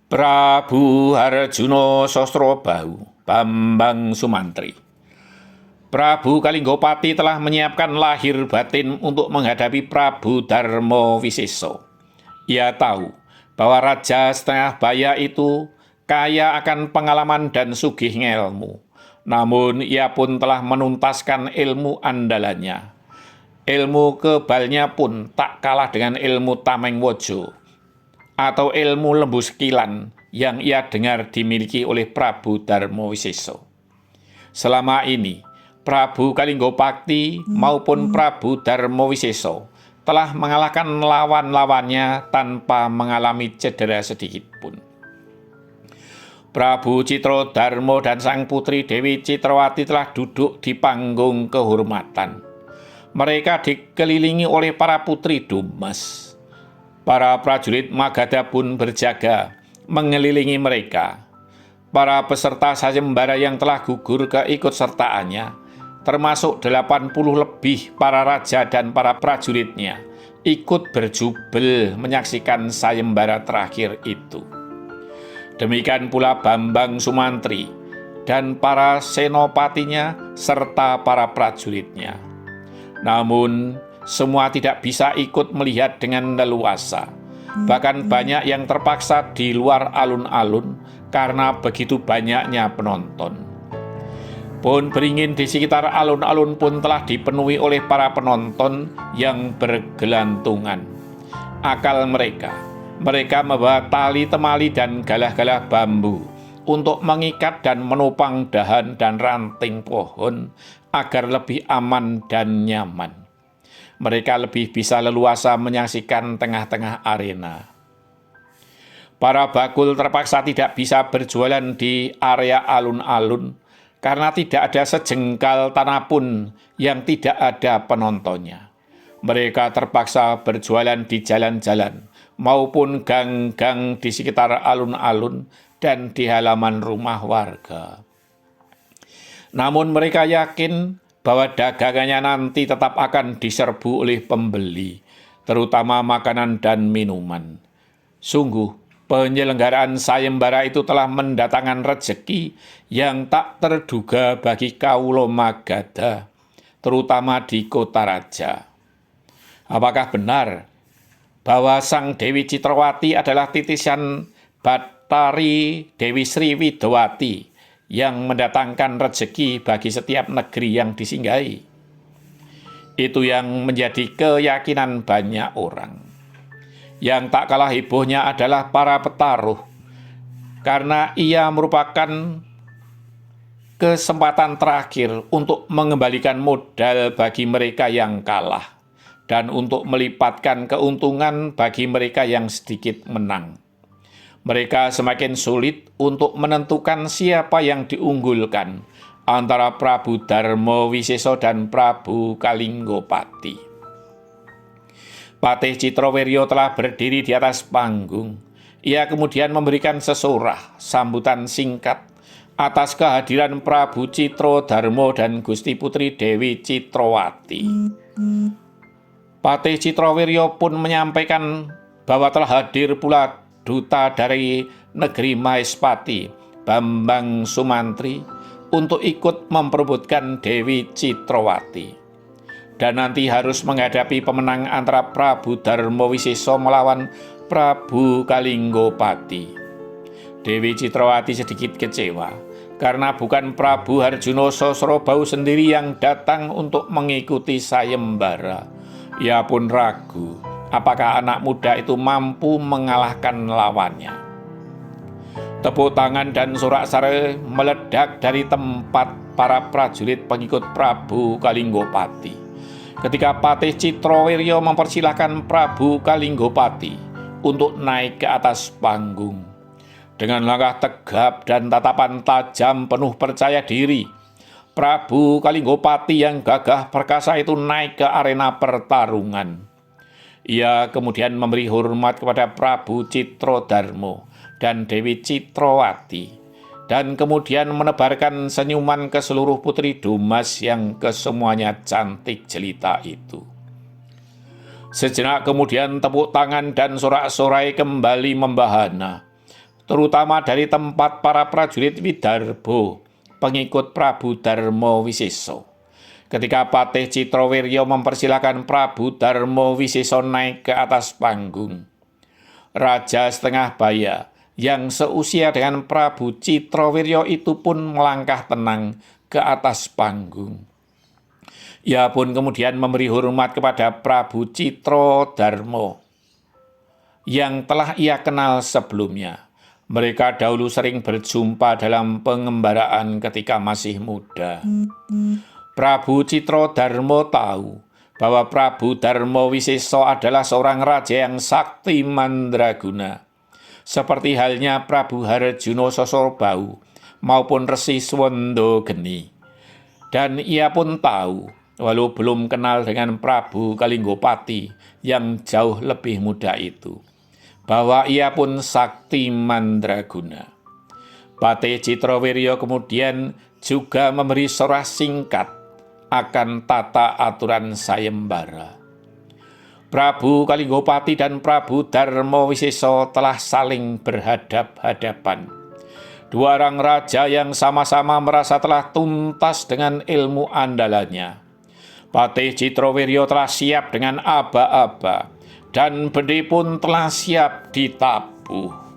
Prabu Harjuno Sosrobahu, Bambang Sumantri. Prabu Kalinggopati telah menyiapkan lahir batin untuk menghadapi Prabu Darmo Wiseso. Ia tahu bahwa Raja Setengah Baya itu kaya akan pengalaman dan sugih ngelmu. Namun ia pun telah menuntaskan ilmu andalannya. Ilmu kebalnya pun tak kalah dengan ilmu Tameng Wojo atau ilmu lembu sekilan yang ia dengar dimiliki oleh Prabu Darmo Wiseso. Selama ini, Prabu Kalinggopati maupun Prabu Darmo Wiseso telah mengalahkan lawan-lawannya tanpa mengalami cedera sedikit pun. Prabu Citrodarmo dan sang putri Dewi Citrawati telah duduk di panggung kehormatan. Mereka dikelilingi oleh para putri Dumas. Para prajurit Magadha pun berjaga mengelilingi mereka. Para peserta sayembara yang telah gugur keikutsertaannya, termasuk 80 lebih para raja dan para prajuritnya, ikut berjubel menyaksikan sayembara terakhir itu. Demikian pula Bambang Sumantri dan para senopatinya serta para prajuritnya. Namun, semua tidak bisa ikut melihat dengan leluasa. Bahkan banyak yang terpaksa di luar alun-alun karena begitu banyaknya penonton. Pohon beringin di sekitar alun-alun pun telah dipenuhi oleh para penonton yang bergelantungan. Akal mereka membawa tali temali dan galah-galah bambu untuk mengikat dan menopang dahan dan ranting pohon agar lebih aman dan nyaman. Mereka lebih bisa leluasa menyaksikan tengah-tengah arena. Para bakul terpaksa tidak bisa berjualan di area alun-alun karena tidak ada sejengkal tanah pun yang tidak ada penontonnya. Mereka terpaksa berjualan di jalan-jalan maupun gang-gang di sekitar alun-alun dan di halaman rumah warga. Namun mereka yakin bahwa dagangannya nanti tetap akan diserbu oleh pembeli, terutama makanan dan minuman. Sungguh, penyelenggaraan sayembara itu telah mendatangkan rezeki yang tak terduga bagi Kaulo Magadha, terutama di kota raja. Apakah benar bahwa Sang Dewi Citrawati adalah titisan Bathari Dewi Sri Widowati yang mendatangkan rezeki bagi setiap negeri yang disinggahi? Itu yang menjadi keyakinan banyak orang. Yang tak kalah hebohnya adalah para petaruh, karena ia merupakan kesempatan terakhir untuk mengembalikan modal bagi mereka yang kalah dan untuk melipatkan keuntungan bagi mereka yang sedikit menang. Mereka semakin sulit untuk menentukan siapa yang diunggulkan antara Prabu Darmo Wiseso dan Prabu Kalinggopati. Patih Citrowiryo telah berdiri di atas panggung. Ia kemudian memberikan sesorah sambutan singkat atas kehadiran Prabu Citrodarmo dan Gusti Putri Dewi Citrawati. Patih Citrowiryo pun menyampaikan bahwa telah hadir pula duta dari negeri Mahespati, Bambang Sumantri, untuk ikut memperebutkan Dewi Citrawati. Dan nanti harus menghadapi pemenang antara Prabu Darmo Wiseso melawan Prabu Kalinggopati. Dewi Citrawati sedikit kecewa, karena bukan Prabu Harjuno Sosrobahu sendiri yang datang untuk mengikuti sayembara. Ia pun ragu apakah anak muda itu mampu mengalahkan lawannya. Tepuk tangan dan sorak-sorai meledak dari tempat para prajurit pengikut Prabu Kalinggopati ketika Patih Citrowiryo mempersilahkan Prabu Kalinggopati untuk naik ke atas panggung. Dengan langkah tegap dan tatapan tajam penuh percaya diri, Prabu Kalinggopati yang gagah perkasa itu naik ke arena pertarungan. Ia kemudian memberi hormat kepada Prabu Citrodarmo dan Dewi Citrawati, dan kemudian menebarkan senyuman ke seluruh putri Dumas yang kesemuanya cantik jelita itu. Sejenak kemudian tepuk tangan dan sorak-sorai kembali membahana. terutama dari tempat para prajurit Widarba, pengikut Prabu Darma Wisesa. Ketika Patih Citrawirya mempersilahkan Prabu Darma Wisesa naik ke atas panggung, Raja setengah baya yang seusia dengan Prabu Citrawirya itu pun melangkah tenang ke atas panggung. Ia pun kemudian memberi hormat kepada Prabu Citradarma yang telah ia kenal sebelumnya. Mereka dahulu sering berjumpa dalam pengembaraan ketika masih muda. Prabu Citradarma tahu bahwa Prabu Darma Wisesa adalah seorang raja yang sakti mandraguna, seperti halnya Prabu Harjuna Sasarbau maupun Resi Swendageni. Dan ia pun tahu, walau belum kenal dengan Prabu Kalinggopati yang jauh lebih muda itu, bahwa ia pun sakti mandraguna. Patih Citrawirya kemudian juga memberi surah singkat akan tata aturan sayembara. Prabu Kalinggopati dan Prabu Darma Wisesa telah saling berhadap-hadapan. Dua orang raja yang sama-sama merasa telah tuntas dengan ilmu andalannya. Patih Citrawirya telah siap dengan aba-aba, dan benih pun telah siap ditabuh.